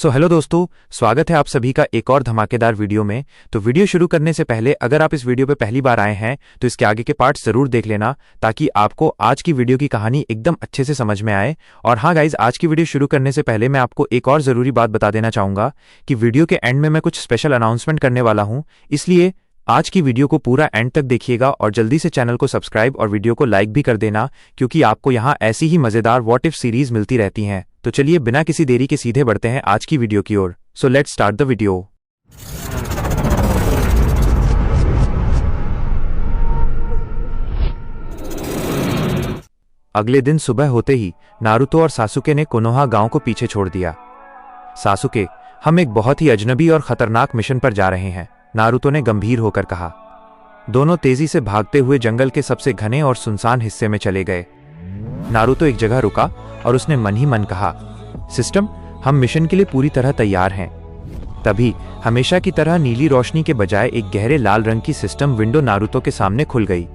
Hello दोस्तों, स्वागत है आप सभी का एक और धमाकेदार वीडियो में। तो वीडियो शुरू करने से पहले अगर आप इस वीडियो पे पहली बार आए हैं तो इसके आगे के पार्ट्स जरूर देख लेना ताकि आपको आज की वीडियो की कहानी एकदम अच्छे से समझ में आए। और हाँ गाइज, आज की वीडियो शुरू करने से पहले मैं आपको एक और ज़रूरी बात बता देना चाहूँगा कि वीडियो के एंड में मैं कुछ स्पेशल अनाउंसमेंट करने वाला हूँ, इसलिए आज की वीडियो को पूरा एंड तक देखिएगा और जल्दी से चैनल को सब्सक्राइब और वीडियो को लाइक भी कर देना, क्योंकि आपको यहाँ ऐसी ही मज़ेदार व्हाट इफ सीरीज मिलती रहती हैं। तो चलिए बिना किसी देरी के सीधे बढ़ते हैं आज की वीडियो की ओर। So let's start the video. अगले दिन सुबह होते ही नारुतो और सासुके ने कोनोहा गांव को पीछे छोड़ दिया। सासुके, हम एक बहुत ही अजनबी और खतरनाक मिशन पर जा रहे हैं, नारुतो ने गंभीर होकर कहा। दोनों तेजी से भागते हुए जंगल के सबसे घने और सुनसान हिस्से में चले गए। नारुतो एक जगह रुका और उसने मन ही मन कहा, सिस्टम, हम मिशन के लिए पूरी तरह तैयार हैं। तभी हमेशा की तरह नीली रोशनी के बजाय एक गहरे लाल रंग की सिस्टम विंडो नारुतो के सामने खुल गई।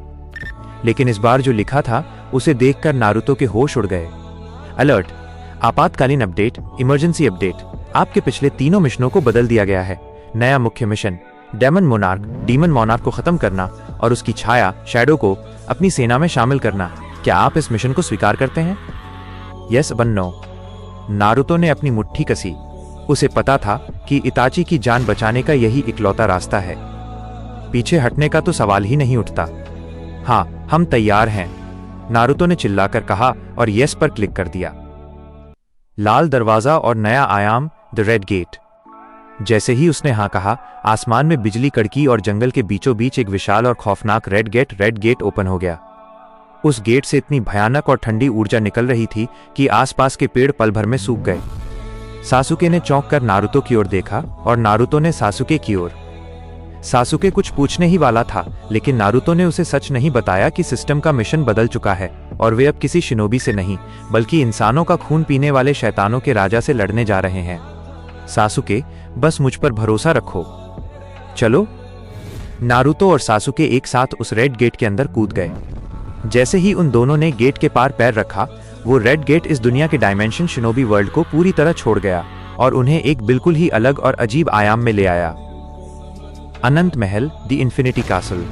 लेकिन इस बार जो लिखा था उसे देखकर नारुतो के होश उड़ गए। अलर्ट, आपातकालीन अपडेट, इमरजेंसी अपडेट, आपके पिछले तीनों मिशनों को बदल दिया गया है। नया मुख्य मिशन, डीमन मोनार्क को खत्म करना और उसकी छाया शैडो को अपनी सेना में शामिल करना। क्या आप इस मिशन को स्वीकार करते हैं? Yes one no. नारुतो ने अपनी मुट्ठी कसी। उसे पता था कि इताची की जान बचाने का यही इकलौता रास्ता है। पीछे हटने का तो सवाल ही नहीं उठता। हाँ, हम तैयार हैं, नारुतो ने चिल्लाकर कहा और यस पर क्लिक कर दिया। लाल दरवाजा और नया आयाम, द रेड गेट। जैसे ही उसने हाँ कहा, आसमान में बिजली कड़की और जंगल के बीचों बीच एक विशाल और खौफनाक रेड गेट ओपन हो गया। उस गेट से इतनी भयानक और ठंडी ऊर्जा निकल रही थी कि आसपास के पेड़ पल भर में सूख गए। सासुके ने चौंक कर नारुतो की ओर देखा और नारुतो ने सासुके की ओर। सासुके कुछ पूछने ही वाला था, लेकिन नारुतो ने उसे सच नहीं बताया कि सिस्टम का मिशन बदल चुका है और वे अब किसी शिनोबी से नहीं बल्कि इंसानों का खून पीने वाले शैतानों के राजा से लड़ने जा रहे हैं। सासुके, बस मुझ पर भरोसा रखो। चलो। नारुतो और सासुके एक साथ उस रेड गेट के अंदर कूद गए। जैसे ही उन दोनों ने गेट के पार पैर रखा, वो रेड गेट इस दुनिया के डायमेंशन शिनोबी वर्ल्ड को पूरी तरह छोड़ गया और उन्हें एक बिल्कुल ही अलग और अजीब आयाम में ले आया। अनंत महल, द इन्फिनिटी कासल।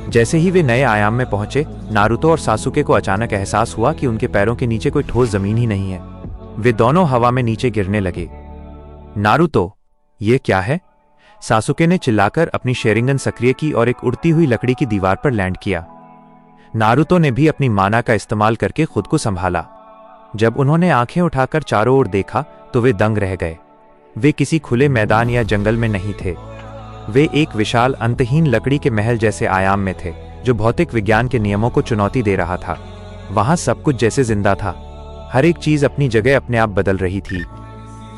जैसे ही वे नए आयाम में पहुंचे, नारुतो और सासुके को अचानक एहसास हुआ कि उनके पैरों के नीचे कोई ठोस जमीन ही नहीं है। वे दोनों हवा में नीचे गिरने लगे। नारुतो, ये क्या है? सासुके ने चिल्लाकर अपनी शेरिंगन सक्रिय की और एक उड़ती हुई लकड़ी की दीवार पर लैंड किया। नारुतो ने भी अपनी माना का इस्तेमाल करके खुद को संभाला। जब उन्होंने आंखें उठाकर चारों ओर देखा तो वे दंग रह गए। वे किसी खुले मैदान या जंगल में नहीं थे। वे एक विशाल अंतहीन लकड़ी के महल जैसे आयाम में थे, जो भौतिक विज्ञान के नियमों को चुनौती दे रहा था। वहां सब कुछ जैसे जिंदा था। हर एक चीज अपनी जगह अपने आप बदल रही थी।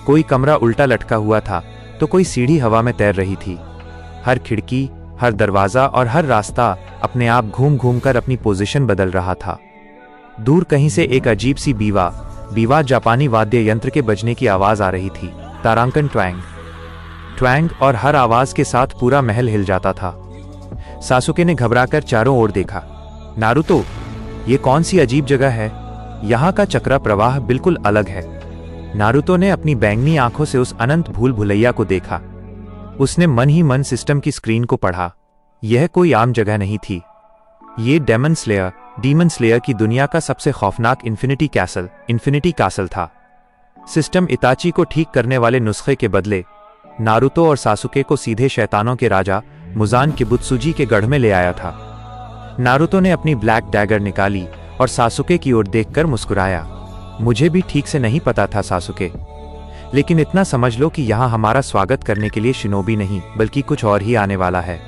कोई कमरा उल्टा लटका हुआ था तो कोई सीढ़ी हवा में तैर रही थी। हर खिड़की, हर दरवाजा और हर रास्ता अपने आप घूम घूम कर अपनी पोजीशन बदल रहा था। दूर कहीं से एक अजीब सी बीवा जापानी वाद्य यंत्र के बजने की आवाज आ रही थी। तारांकन ट्वैंग, और हर आवाज के साथ पूरा महल हिल जाता था। सासुके ने घबराकर चारों ओर देखा। नारुतो, ये कौन सी अजीब जगह है? यहाँ का चक्रा प्रवाह बिल्कुल अलग है। नारुतो ने अपनी बैंगनी आंखों से उस अनंत भूल भुलैया को देखा। उसने मन ही मन सिस्टम की स्क्रीन को पढ़ा। यह कोई आम जगह नहीं थी। ये डीमन स्लेयर की दुनिया का सबसे खौफनाक इन्फिनिटी कासल था। सिस्टम इताची को ठीक करने वाले नुस्खे के बदले नारुतो और सासुके को सीधे शैतानों के राजा मुजान किबुत्सुजी के गढ़ में ले आया था। नारुतो ने अपनी ब्लैक डैगर निकाली और सासुके की ओर देखकर मुस्कुराया। मुझे भी ठीक से नहीं पता था सासुके, लेकिन इतना समझ लो कि यहाँ हमारा स्वागत करने के लिए शिनोबी नहीं बल्कि कुछ और ही आने वाला है।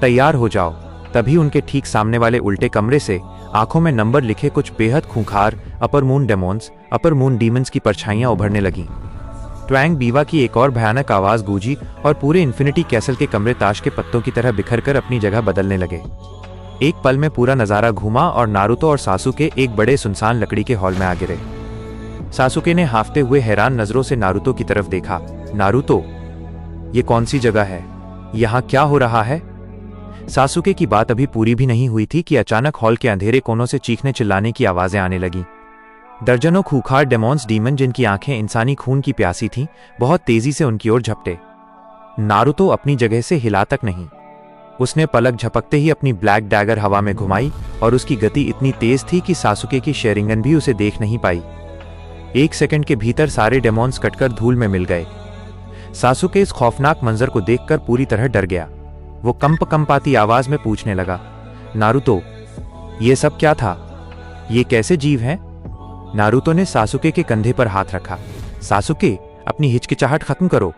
तैयार हो जाओ। तभी उनके ठीक सामने वाले उल्टे कमरे से आंखों में नंबर लिखे कुछ बेहद खूंखार अपर मून डीमंस की परछाइयां उभरने लगीं। ट्वैंग बीवा की एक और भयानक आवाज गूंजी और पूरे इन्फिनिटी कैसल के कमरे ताश के पत्तों की तरह बिखरकर अपनी जगह बदलने लगे। एक पल में पूरा नजारा घूमा और नारुतो और सासुके एक बड़े सुनसान लकड़ी के हॉल में आ गिरे। सासुके ने हाफते हुए हैरान नजरों से नारुतो की तरफ देखा। नारुतो, ये कौन सी जगह है? यहाँ क्या हो रहा है? सासुके की बात अभी पूरी भी नहीं हुई थी कि अचानक हॉल के अंधेरे कोनों से चीखने चिल्लाने की आवाजें आने लगीं। दर्जनों खूंखार डेमॉन्स डीमन जिनकी आंखें इंसानी खून की प्यासी थीं, बहुत तेजी से उनकी ओर झपटे। नारुतो अपनी जगह से हिला तक नहीं। उसने पलक झपकते ही अपनी ब्लैक डैगर हवा में घुमाई और उसकी गति इतनी तेज थी कि सासुके की शेरिंगन भी उसे देख नहीं पाई। 1 सेकंड के भीतर सारे डेमॉन्स कटकर धूल में मिल गए। सासुके इस खौफनाक मंजर को देखकर पूरी तरह डर गया। वो कंपाती आवाज में पूछने लगा, नारुतो, ये सब क्या था? ये कैसे जीव हैं? नारुतो ने सासुके के कंधे पर हाथ रखा। सासुके, अपनी हिचकिचाहट खत्म करो।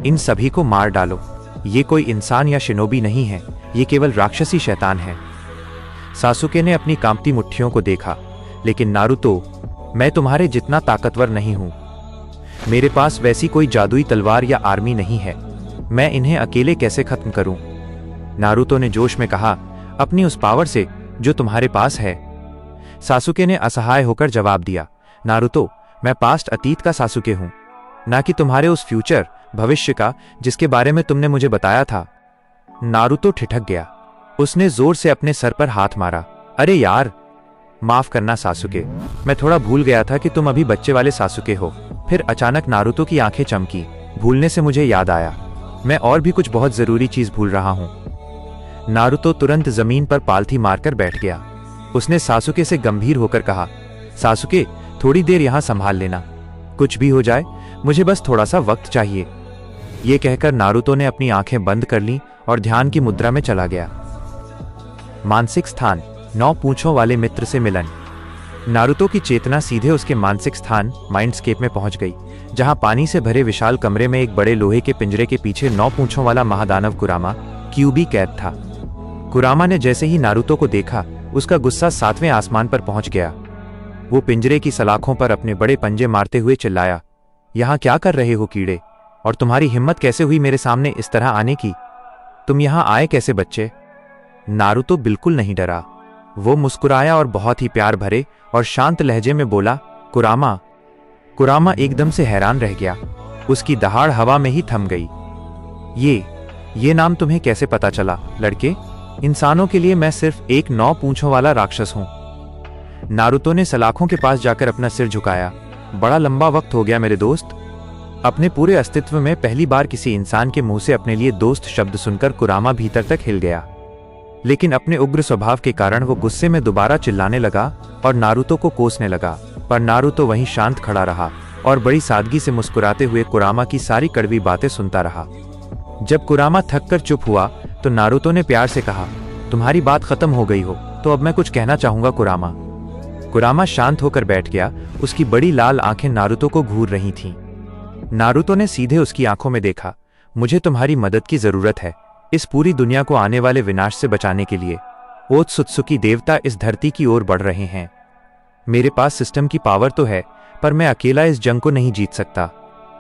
इन सभी को मार डालो। ये कोई इंसान या शिनोबी नहीं है, ये केवल राक्षसी शैतान है। सासुके ने अपनी कांपती मुट्ठियों को देखा। लेकिन नारुतो, मैं तुम्हारे जितना ताकतवर नहीं हूं। मेरे पास वैसी कोई जादुई तलवार या आर्मी नहीं है। मैं इन्हें अकेले कैसे खत्म करूं? नारुतो ने जोश में कहा, अपनी उस पावर से जो तुम्हारे पास है। सासुके ने असहाय होकर जवाब दिया, नारुतो, मैं पास्ट अतीत का सासुके हूं, ना कि तुम्हारे उस फ्यूचर भविष्य का जिसके बारे में तुमने मुझे बताया था। नारुतो ठिठक गया। उसने जोर से अपने सर पर हाथ मारा। अरे यार, माफ करना सासुके, मैं थोड़ा भूल गया था कि तुम अभी बच्चे वाले सासुके हो। फिर अचानक नारुतो की आंखें चमकी। भूलने से मुझे याद आया, मैं और भी कुछ बहुत जरूरी चीज भूल रहा हूं। नारुतो तुरंत जमीन पर पालथी मारकर बैठ गया। उसने सासुके से गंभीर होकर कहा, सासुके, थोड़ी देर यहां संभाल लेना। कुछ भी हो जाए, मुझे बस थोड़ा सा वक्त चाहिए। यह कहकर नारुतो ने अपनी आंखें बंद कर लीं और ध्यान की मुद्रा में चला गया। मानसिक स्थान, 9 पूंछों वाले मित्र से मिलन। नारुतो की चेतना सीधे उसके मानसिक स्थान माइंडस्केप में पहुंच गई, जहां पानी से भरे विशाल कमरे में एक बड़े लोहे के पिंजरे के पीछे 9 पूंछों वाला महादानव कुरामा क्यूबी कैद था। कुरामा ने जैसे ही नारुतो को देखा, उसका गुस्सा 7वें आसमान पर पहुंच गया। वो पिंजरे की सलाखों पर अपने बड़े पंजे मारते हुए चिल्लाया, यहां क्या कर रहे हो कीड़े? और तुम्हारी हिम्मत कैसे हुई मेरे सामने इस तरह आने की? तुम यहां आए कैसे बच्चे? नारुतो बिल्कुल नहीं डरा। वो मुस्कुराया और बहुत ही प्यार भरे और शांत लहजे में बोला, कुरामा। कुरामा एकदम से हैरान रह गया। उसकी दहाड़ हवा में ही थम गई। ये नाम तुम्हें कैसे पता चला लड़के? इंसानों के लिए मैं सिर्फ एक 9 पूंछों वाला राक्षस हूं। नारुतो ने सलाखों के पास जाकर अपना सिर झुकाया। बड़ा लंबा वक्त हो गया मेरे दोस्त। अपने पूरे अस्तित्व में पहली बार किसी इंसान के मुंह से अपने लिए दोस्त शब्द सुनकर कुरामा भीतर तक हिल गया। लेकिन अपने उग्र स्वभाव के कारण वो गुस्से में दोबारा चिल्लाने लगा और नारुतो को कोसने लगा। पर नारुतो वहीं शांत खड़ा रहा और बड़ी सादगी से मुस्कुराते हुए कुरामा की सारी कड़वी बातें सुनता रहा। जब कुरामा थक कर चुप हुआ तो नारुतो ने प्यार से कहा, तुम्हारी बात खत्म हो गई हो तो अब मैं कुछ कहना चाहूंगा कुरामा। कुरामा शांत होकर बैठ गया। उसकी बड़ी लाल आंखें नारुतो को घूर रही थीं। नारुतो ने सीधे उसकी आंखों में देखा, मुझे तुम्हारी मदद की जरूरत है, इस पूरी दुनिया को आने वाले विनाश से बचाने के लिए। ओत्सुत्सुकी देवता इस धरती की ओर बढ़ रहे हैं। मेरे पास सिस्टम की पावर तो है, पर मैं अकेला इस जंग को नहीं जीत सकता।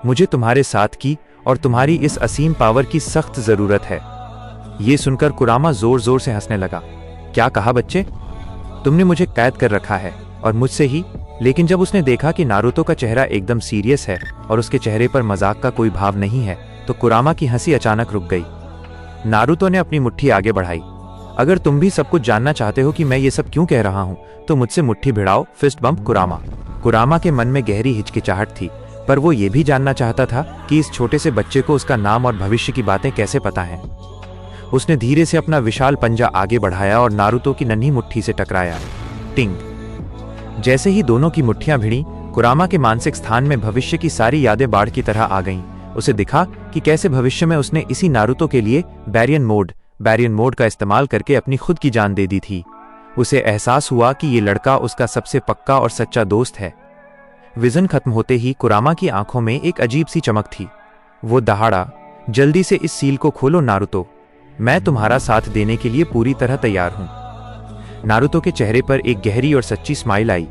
मुझे तुम्हारे साथ की और तुम्हारी इस असीम पावर की सख्त जरूरत है। ये सुनकर कुरामा जोर जोर से हंसने लगा। क्या कहा बच्चे? तुमने मुझे कैद कर रखा है और मुझसे ही? लेकिन जब उसने देखा कि नारुतो का चेहरा एकदम सीरियस है और उसके चेहरे पर मजाक का कोई भाव नहीं है, तो कुरामा की हंसी अचानक रुक गई। नारुतो ने अपनी मुट्ठी आगे बढ़ाई। अगर तुम भी सब कुछ जानना चाहते हो कि मैं ये सब क्यों कह रहा हूं, तो मुझसे मुट्ठी भिड़ाओ। फिस्ट बम्प कुरामा। कुरामा के मन में गहरी हिचकिचाहट थी, पर वो ये भी जानना चाहता था कि इस छोटे से बच्चे को उसका नाम और भविष्य की बातें कैसे पता हैं। उसने धीरे से अपना विशाल पंजा आगे बढ़ाया और नारुतो की नन्ही मुट्ठी से टकराया। टिंग। जैसे ही दोनों की मुट्ठियां भिड़ी, कुरामा के मानसिक स्थान में भविष्य की सारी यादें बाढ़ की तरह आ गईं। उसे दिखा कि कैसे भविष्य में उसने इसी नारुतो के लिए बैरियन मोड का इस्तेमाल करके अपनी खुद की जान दे दी थी। उसे एहसास हुआ कि ये लड़का उसका सबसे पक्का और सच्चा दोस्त है। विजन खत्म होते ही कुरामा की आंखों में एक अजीब सी चमक थी। वो दहाड़ा, जल्दी से इस सील को खोलो नारुतो। मैं तुम्हारा साथ देने के लिए पूरी तरह तैयार हूं। नारुतो के चेहरे पर एक गहरी और सच्ची स्माइल आई।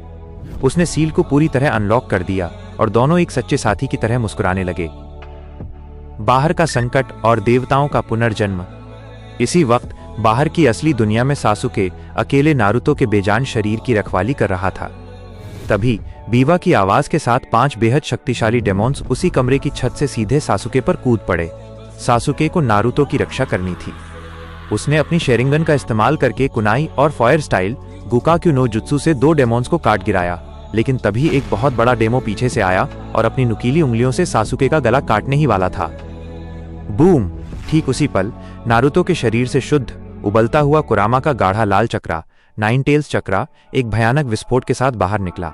उसने सील को पूरी तरह अनलॉक कर दिया और दोनों एक सच्चे साथी की तरह मुस्कुराने लगे। बाहर का संकट और देवताओं का पुनर्जन्म। इसी वक्त बाहर की असली दुनिया में सासुके अकेले नारुतो के बेजान शरीर की रखवाली कर रहा था। तभी बीवा की आवाज के साथ 5 बेहद शक्तिशाली डेमॉन्स उसी कमरे की छत से सीधे सासुके पर कूद पड़े। सासुके को नारुतो की रक्षा करनी थी। उसने अपनी शेरिंगन का इस्तेमाल करके कुनाई और फायर स्टाइल गुकाक्यू नो जुत्सु से 2 डेमॉन्स को काट गिराया, लेकिन तभी एक बहुत बड़ा डेमो पीछे से आया और अपनी नुकीली उंगलियों से सासुके का गला काटने ही वाला था। बूम! ठीक उसी पल नारुतो के शरीर से शुद्ध उबलता हुआ कुरामा का गाढ़ा लाल चक्रा, नाइन टेल्स चक्रा, एक भयानक विस्फोट के साथ बाहर निकला।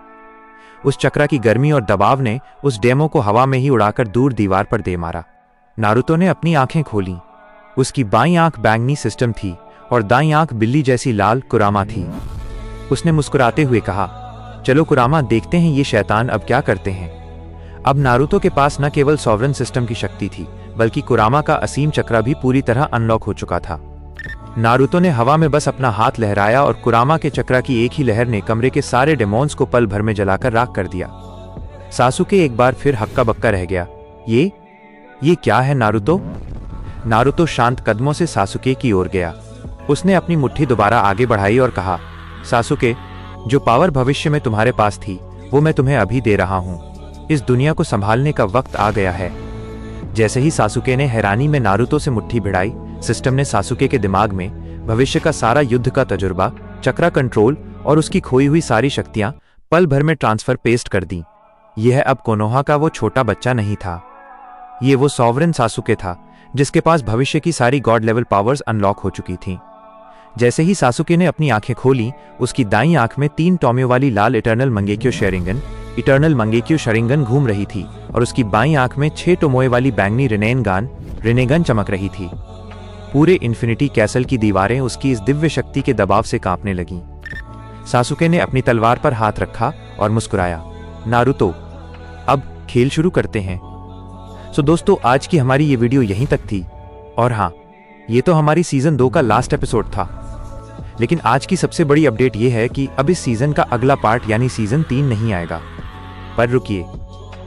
उस चक्रा की गर्मी और दबाव ने उस डेमो को हवा में ही उड़ाकर दूर दीवार पर दे मारा। नारुतो ने अपनी आंखें खोलीं। उसकी बाईं आंख बैंगनी सिस्टम थी और दाईं आंख बिल्ली जैसी लाल कुरामा थी। उसने मुस्कुराते हुए कहा, चलो कुरामा, देखते हैं ये शैतान अब क्या करते हैं। अब नारुतो के पास न केवल सॉवरन सिस्टम की शक्ति थी, बल्कि कुरामा का असीम चक्रा भी पूरी तरह अनलॉक हो चुका था। नारुतो ने हवा में बस अपना हाथ लहराया और कुरामा के चक्रा की एक ही लहर ने कमरे के सारे डेमोन्स को पल भर में जलाकर राख कर दिया। सासुके एक बार फिर हक्का बक्का रह गया। ये क्या है नारुतो? नारुतो शांत कदमों से सासुके की ओर गया। उसने अपनी मुट्ठी दोबारा आगे बढ़ाई और कहा, सासुके, जो पावर भविष्य में तुम्हारे पास थी वो मैं तुम्हें अभी दे रहा हूं। इस दुनिया को संभालने का वक्त आ गया है। जैसे ही सासुके ने हैरानी में नारुतो से मुट्ठी भिड़ाई, सिस्टम ने सासुके के दिमाग में भविष्य का सारा युद्ध का तजुर्बा, चक्रा कंट्रोल और उसकी खोई हुई सारी शक्तियां पल भर में ट्रांसफर पेस्ट कर दी। यह अब कोनोहा का वो छोटा बच्चा नहीं था। ये वो सॉवरेन सासुके था जिसके पास भविष्य की सारी गॉड लेवल पावर्स अनलॉक हो चुकी थीं। जैसे ही सासुके ने अपनी आंखें खोली, उसकी दाईं आंख में 3 टॉमियों वाली लाल इटर्नल मंगेक्यो शरिंगन घूम रही थी और उसकी बाईं आंख में 6 टोमोए वाली बैंगनी रिनेगन चमक रही थी। पूरे इन्फिनिटी कैसल की दीवारें उसकी इस दिव्य शक्ति के दबाव से कांपने लगीं। सासुके ने अपनी तलवार पर हाथ रखा और मुस्कुराया, नारुतो, अब खेल शुरू करते हैं। सो दोस्तों, आज की हमारी ये वीडियो यहीं तक थी। और हाँ, ये तो हमारी सीजन 2 का लास्ट एपिसोड था, लेकिन आज की सबसे बड़ी अपडेट ये है कि अब इस सीजन का अगला पार्ट यानी सीजन 3 नहीं आएगा। पर रुकिए,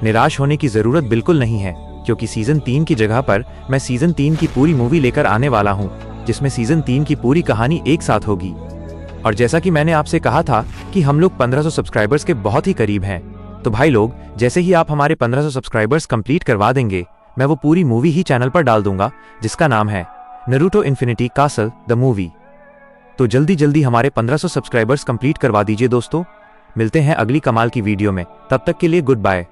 निराश होने की जरूरत बिल्कुल नहीं है, क्योंकि सीजन 3 की जगह पर मैं सीजन 3 की पूरी मूवी लेकर आने वाला हूं, जिसमें सीजन 3 की पूरी कहानी एक साथ होगी। और जैसा कि मैंने आपसे कहा था कि हम लोग 1500 सब्सक्राइबर्स के बहुत ही करीब हैं, तो भाई लोग, जैसे ही आप हमारे 1500 सब्सक्राइबर्स कंप्लीट करवा देंगे, मैं वो पूरी मूवी ही चैनल पर डाल दूंगा, जिसका नाम है Naruto infinity castle the movie. तो जल्दी हमारे 1500 सब्सक्राइबर्स कंप्लीट करवा दीजिए दोस्तों। मिलते हैं अगली कमाल की वीडियो में, तब तक के लिए गुड बाय।